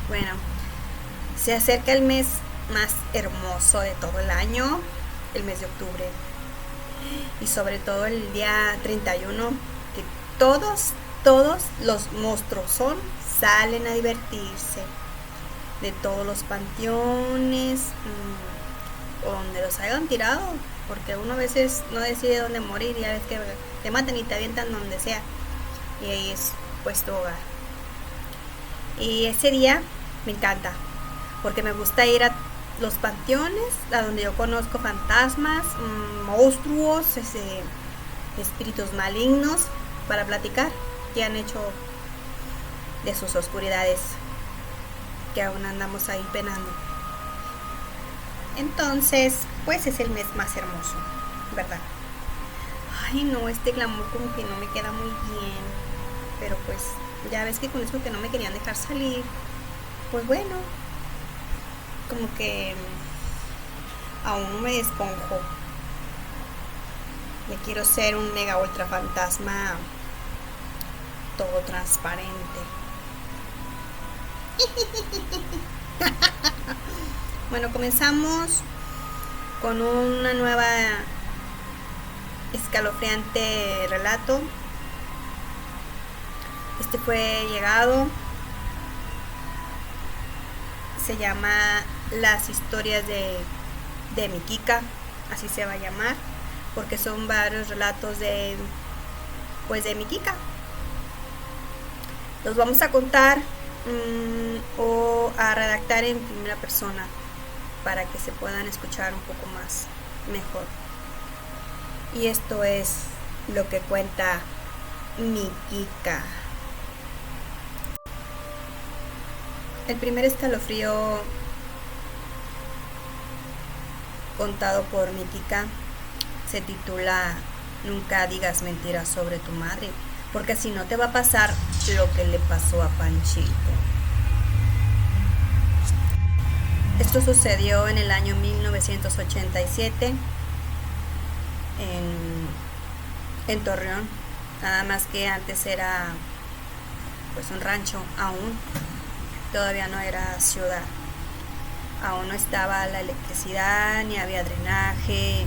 Bueno, se acerca el mes más hermoso de todo el año, el mes de octubre. Y sobre todo el día 31, que todos los monstruos salen a divertirse de todos los panteones o donde los hayan tirado, porque uno a veces no decide dónde morir, ya ves que te matan y te avientan donde sea, y ahí es pues tu hogar. Y ese día me encanta, porque me gusta ir a los panteones, a donde yo conozco fantasmas, monstruos, espíritus malignos, para platicar qué han hecho de sus oscuridades, que aún andamos ahí penando. Entonces, pues es el mes más hermoso, ¿verdad? Ay, no, este glamour como que no me queda muy bien, pero pues ya ves que con eso que no me querían dejar salir, pues bueno, como que aún me desconjo. Ya quiero ser un mega ultra fantasma todo transparente. Bueno, comenzamos con una nueva escalofriante relato. Este fue llegado. Se llama Las historias de mi Kika, así se va a llamar, porque son varios relatos de mi Kika. Los vamos a contar o a redactar en primera persona para que se puedan escuchar un poco más mejor. Y esto es lo que cuenta mi Kika. El primer escalofrío contado por mi Kika se titula Nunca digas mentiras sobre tu madre, porque si no te va a pasar lo que le pasó a Panchito. Esto sucedió en el año 1987 en Torreón, nada más que antes era pues un rancho, aún todavía no era ciudad, aún no estaba la electricidad, ni había drenaje,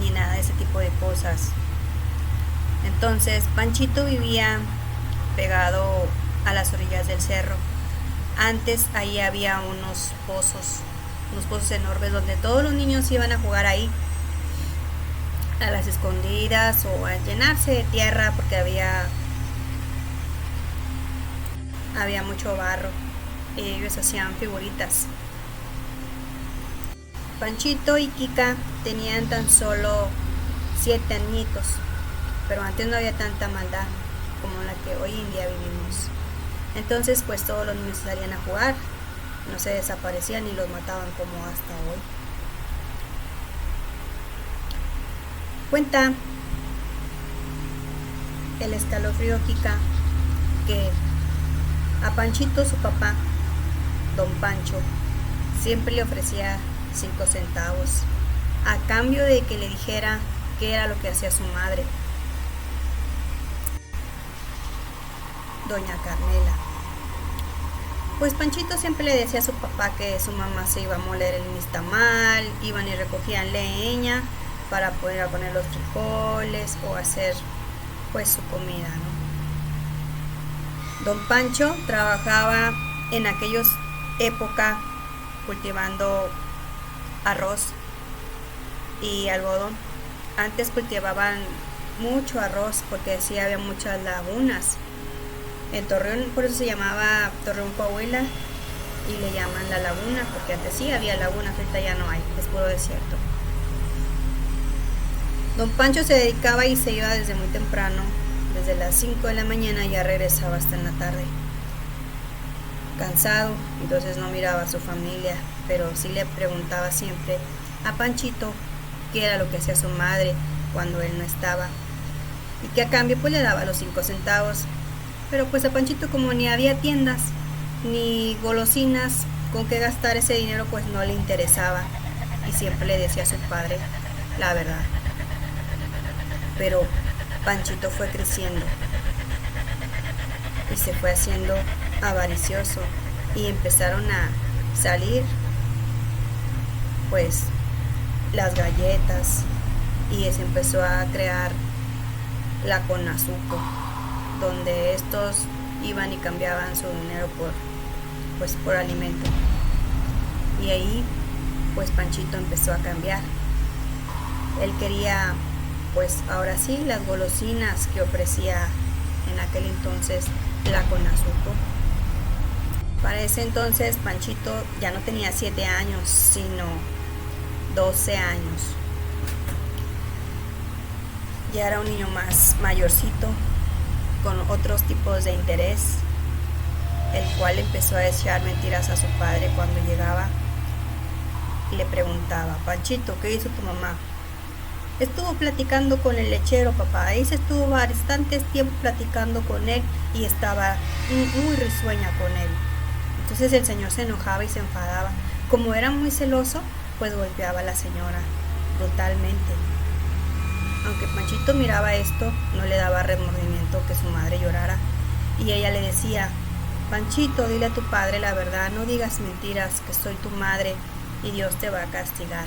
ni nada de ese tipo de cosas. Entonces Panchito vivía pegado a las orillas del cerro. Antes ahí había unos pozos enormes donde todos los niños iban a jugar ahí, a las escondidas o a llenarse de tierra, porque había mucho barro. Ellos hacían figuritas. Panchito y Kika tenían tan solo 7 añitos, pero antes no había tanta maldad como la que hoy en día vivimos. Entonces pues todos los niños salían a jugar, no se desaparecían ni los mataban como hasta hoy. Cuenta el escalofrío Kika que a Panchito, su papá, don Pancho, siempre le ofrecía 5 centavos a cambio de que le dijera qué era lo que hacía su madre, doña Carmela. Pues Panchito siempre le decía a su papá que su mamá se iba a moler el nixtamal, iban y recogían leña para poder poner los frijoles o hacer pues su comida, ¿no? Don Pancho trabajaba en aquella época cultivando arroz y algodón. Antes cultivaban mucho arroz porque sí había muchas lagunas. En Torreón, por eso se llamaba Torreón Coahuila y le llaman la laguna, porque antes sí había lagunas, ahorita ya no hay, es puro desierto. Don Pancho se dedicaba y se iba desde muy temprano, desde las 5 de la mañana, y ya regresaba hasta en la tarde. Cansado, entonces no miraba a su familia, pero sí le preguntaba siempre a Panchito qué era lo que hacía su madre cuando él no estaba, y que a cambio pues le daba los 5 centavos. Pero pues a Panchito, como ni había tiendas ni golosinas con qué gastar ese dinero, pues no le interesaba, y siempre le decía a su padre la verdad. Pero Panchito fue creciendo y se fue haciendo avaricioso y empezaron a salir pues las galletas y se empezó a crear la Conazupo, donde estos iban y cambiaban su dinero por alimento. Y ahí pues Panchito empezó a cambiar. Él quería pues ahora sí las golosinas que ofrecía en aquel entonces la Conazupo. Para ese entonces Panchito ya no tenía 7 años, sino 12 años. Ya era un niño más mayorcito, con otros tipos de interés, el cual empezó a echar mentiras a su padre cuando llegaba y le preguntaba: Panchito, ¿qué hizo tu mamá? Estuvo platicando con el lechero, papá. Ahí se estuvo bastantes tiempo platicando con él y estaba muy risueña con él. Entonces el señor se enojaba y se enfadaba. Como era muy celoso, pues golpeaba a la señora brutalmente. Aunque Panchito miraba esto, no le daba remordimiento que su madre llorara. Y ella le decía: Panchito, dile a tu padre la verdad, no digas mentiras, que soy tu madre y Dios te va a castigar.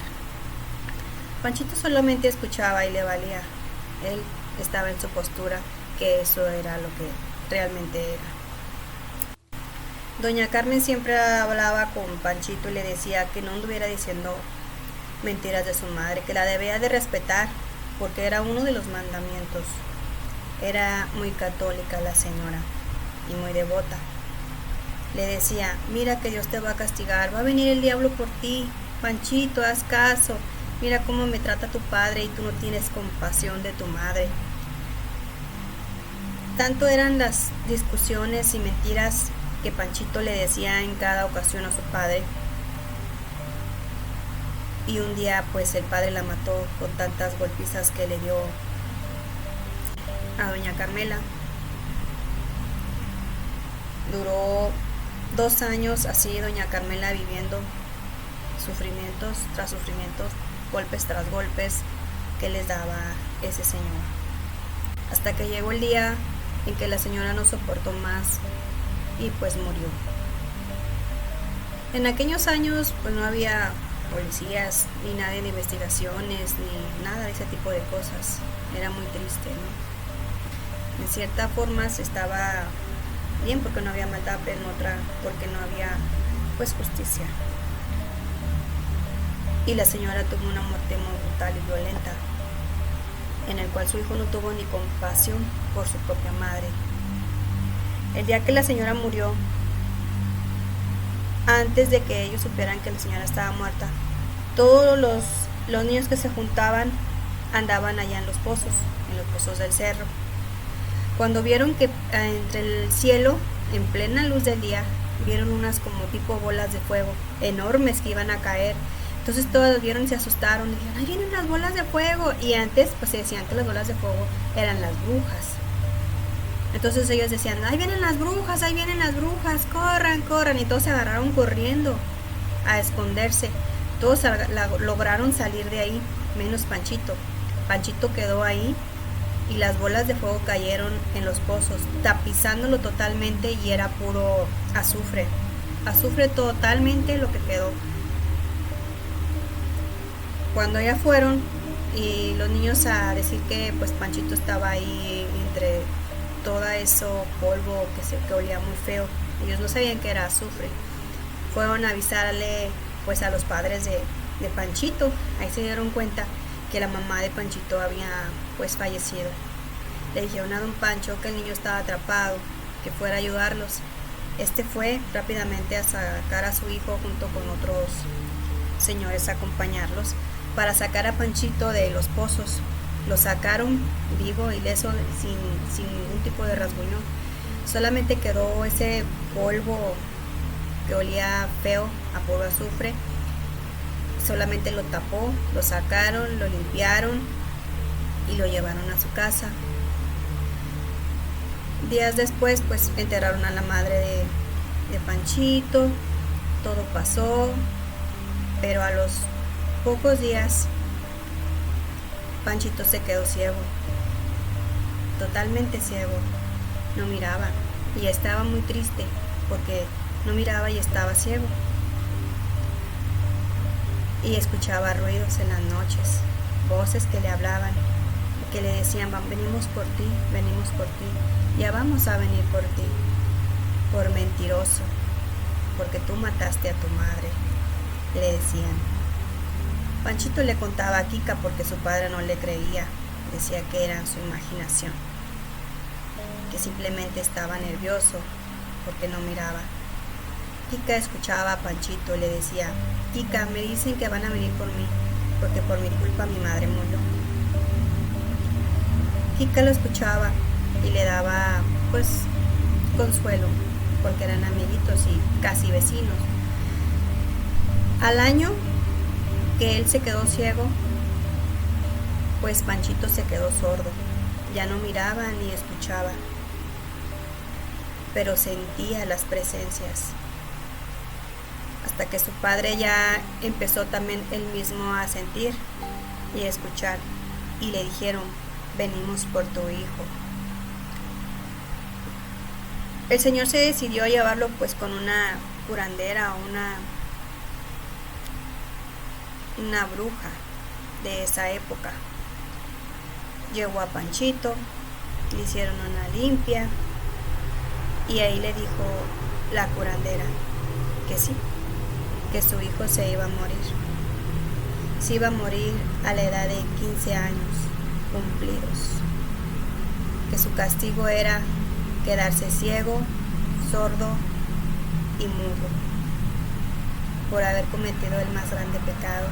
Panchito solamente escuchaba y le valía. Él estaba en su postura, que eso era lo que realmente era. Doña Carmen siempre hablaba con Panchito y le decía que no anduviera diciendo mentiras de su madre, que la debía de respetar, porque era uno de los mandamientos. Era muy católica la señora y muy devota. Le decía: mira que Dios te va a castigar, va a venir el diablo por ti, Panchito, haz caso, mira cómo me trata tu padre y tú no tienes compasión de tu madre. Tanto eran las discusiones y mentiras que Panchito le decía en cada ocasión a su padre. Y un día pues el padre la mató con tantas golpizas que le dio a doña Carmela. Duró 2 años así doña Carmela viviendo sufrimientos tras sufrimientos, golpes tras golpes que les daba ese señor. Hasta que llegó el día en que la señora no soportó más y pues murió. En aquellos años pues no había policías ni nadie de investigaciones ni nada de ese tipo de cosas. Era muy triste, ¿no? En cierta forma se estaba bien porque no había maldad, pero en otra porque no había pues justicia. Y la señora tuvo una muerte muy brutal y violenta, en el cual su hijo no tuvo ni compasión por su propia madre. El día que la señora murió, antes de que ellos supieran que la señora estaba muerta, todos los niños que se juntaban andaban allá en los pozos del cerro. Cuando vieron que entre el cielo, en plena luz del día, vieron unas como tipo bolas de fuego enormes que iban a caer. Entonces todos vieron y se asustaron y dijeron: ¡ay, vienen las bolas de fuego! Y antes pues se decían que las bolas de fuego eran las brujas. Entonces ellos decían: ¡ahí vienen las brujas! ¡ahí vienen las brujas! ¡corran, corran! Y todos se agarraron corriendo a esconderse. Todos lograron salir de ahí, menos Panchito. Panchito quedó ahí y las bolas de fuego cayeron en los pozos, tapizándolo totalmente, y era puro azufre. Azufre totalmente lo que quedó. Cuando ya fueron y los niños a decir que pues Panchito estaba ahí entre todo eso polvo que olía muy feo, ellos no sabían que era azufre. Fueron a avisarle pues a los padres de Panchito. Ahí se dieron cuenta que la mamá de Panchito había pues fallecido. Le dijeron a don Pancho que el niño estaba atrapado, que fuera a ayudarlos. Este fue rápidamente a sacar a su hijo junto con otros señores a acompañarlos para sacar a Panchito de los pozos. Lo sacaron vivo, ileso, sin ningún tipo de rasguño. Solamente quedó ese polvo que olía feo a puro azufre. Solamente lo tapó, lo sacaron, lo limpiaron y lo llevaron a su casa. Días después pues enterraron a la madre de Panchito. Todo pasó, pero a los pocos días Panchito se quedó ciego, totalmente ciego, no miraba y estaba muy triste porque no miraba y estaba ciego. Y escuchaba ruidos en las noches, voces que le hablaban y que le decían: venimos por ti, ya vamos a venir por ti, por mentiroso, porque tú mataste a tu madre, le decían. Panchito le contaba a Kika porque su padre no le creía, decía que era su imaginación, que simplemente estaba nervioso porque no miraba. Kika escuchaba a Panchito y le decía: Kika, me dicen que van a venir por mí, porque por mi culpa mi madre murió. Kika lo escuchaba y le daba, pues, consuelo, porque eran amiguitos y casi vecinos. Al año que él se quedó ciego, pues Panchito se quedó sordo, ya no miraba ni escuchaba, pero sentía las presencias. Hasta que su padre ya empezó también él mismo a sentir y a escuchar, y le dijeron: venimos por tu hijo. El señor se decidió a llevarlo pues con una curandera o una bruja de esa época. Llevó a Panchito, le hicieron una limpia y ahí le dijo la curandera que sí, que su hijo se iba a morir. Se iba a morir a la edad de 15 años cumplidos. Que su castigo era quedarse ciego, sordo y mudo por haber cometido el más grande pecado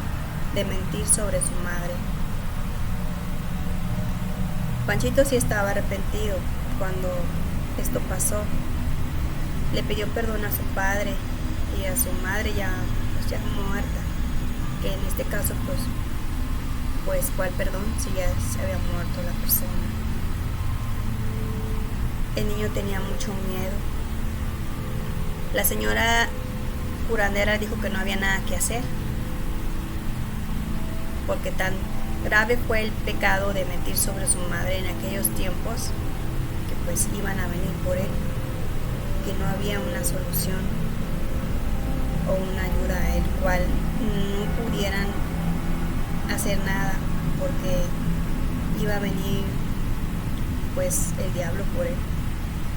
de mentir sobre su madre. Panchito sí estaba arrepentido cuando esto pasó. Le pidió perdón a su padre y a su madre ya muerta, que en este caso pues ¿cuál perdón si ya se había muerto la persona? El niño tenía mucho miedo. La señora curandera dijo que no había nada que hacer, porque tan grave fue el pecado de mentir sobre su madre en aquellos tiempos, que pues iban a venir por él, que no había una solución o una ayuda el cual no pudieran hacer nada, porque iba a venir pues el diablo por él.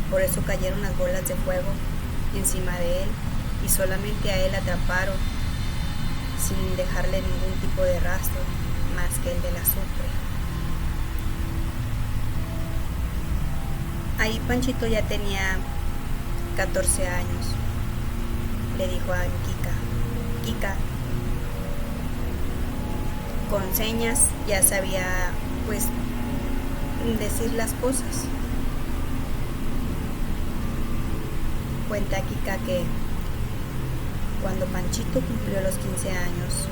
Por eso cayeron las bolas de fuego encima de él y solamente a él atraparon sin dejarle ningún tipo de rastro más que el del azufre. Ahí Panchito ya tenía 14 años. Le dijo a Kika, con señas ya sabía pues decir las cosas. Cuenta Kika que cuando Panchito cumplió los 15 años,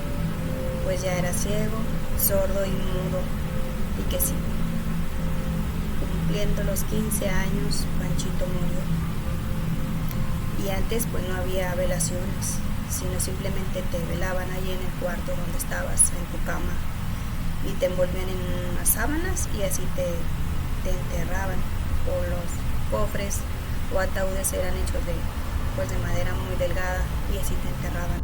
pues ya era ciego, sordo y mudo, y que sí, cumpliendo los 15 años, Panchito murió. Y antes pues no había velaciones, sino simplemente te velaban ahí en el cuarto donde estabas, en tu cama, y te envolvían en unas sábanas y así te enterraban, o los cofres o ataúdes eran hechos de madera muy delgada y así te enterraban.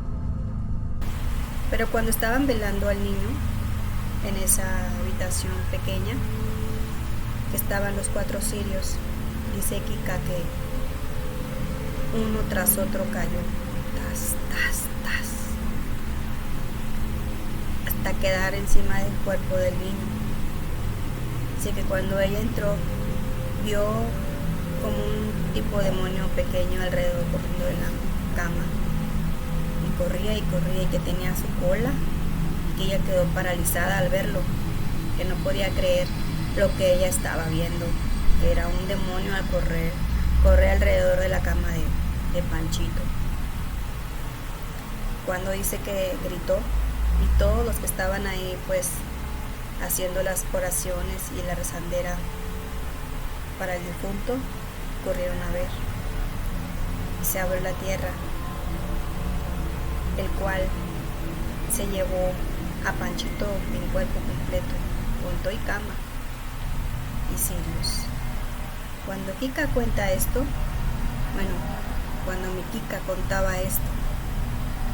Pero cuando estaban velando al niño en esa habitación pequeña, que estaban los 4 cirios, dice Kika que uno tras otro cayó, hasta quedar encima del cuerpo del niño. Así que cuando ella entró, vio como un tipo de demonio pequeño alrededor corriendo de la cama, y corría y que tenía su cola, y que ella quedó paralizada al verlo, que no podía creer lo que ella estaba viendo, que era un demonio al correr alrededor de la cama de Panchito. Cuando dice que gritó, y todos los que estaban ahí pues haciendo las oraciones y la rezandera para el difunto corrieron a ver, y se abrió la tierra, el cual se llevó a Panchito en cuerpo completo, junto y cama y cirios. Cuando Kika cuenta esto, bueno, Cuando mi Kika contaba esto,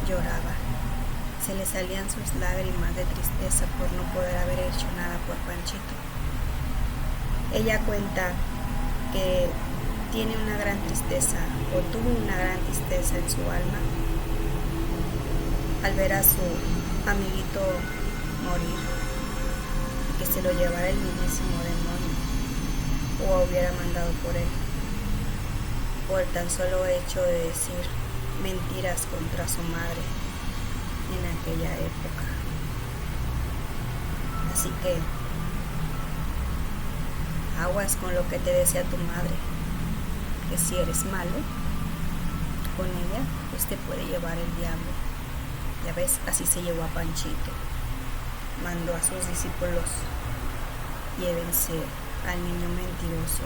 lloraba. Se le salían sus lágrimas de tristeza por no poder haber hecho nada por Panchito. Ella cuenta que tiene una gran tristeza, o tuvo una gran tristeza en su alma al ver a su amiguito morir, y que se lo llevara el mismísimo demonio, o hubiera mandado por él, por el tan solo hecho de decir mentiras contra su madre en aquella época. Así que aguas con lo que te desea tu madre, que si eres malo con ella, pues te puede llevar el diablo. Ya ves, así se llevó a Panchito. Mandó a sus discípulos: llévense al niño mentiroso.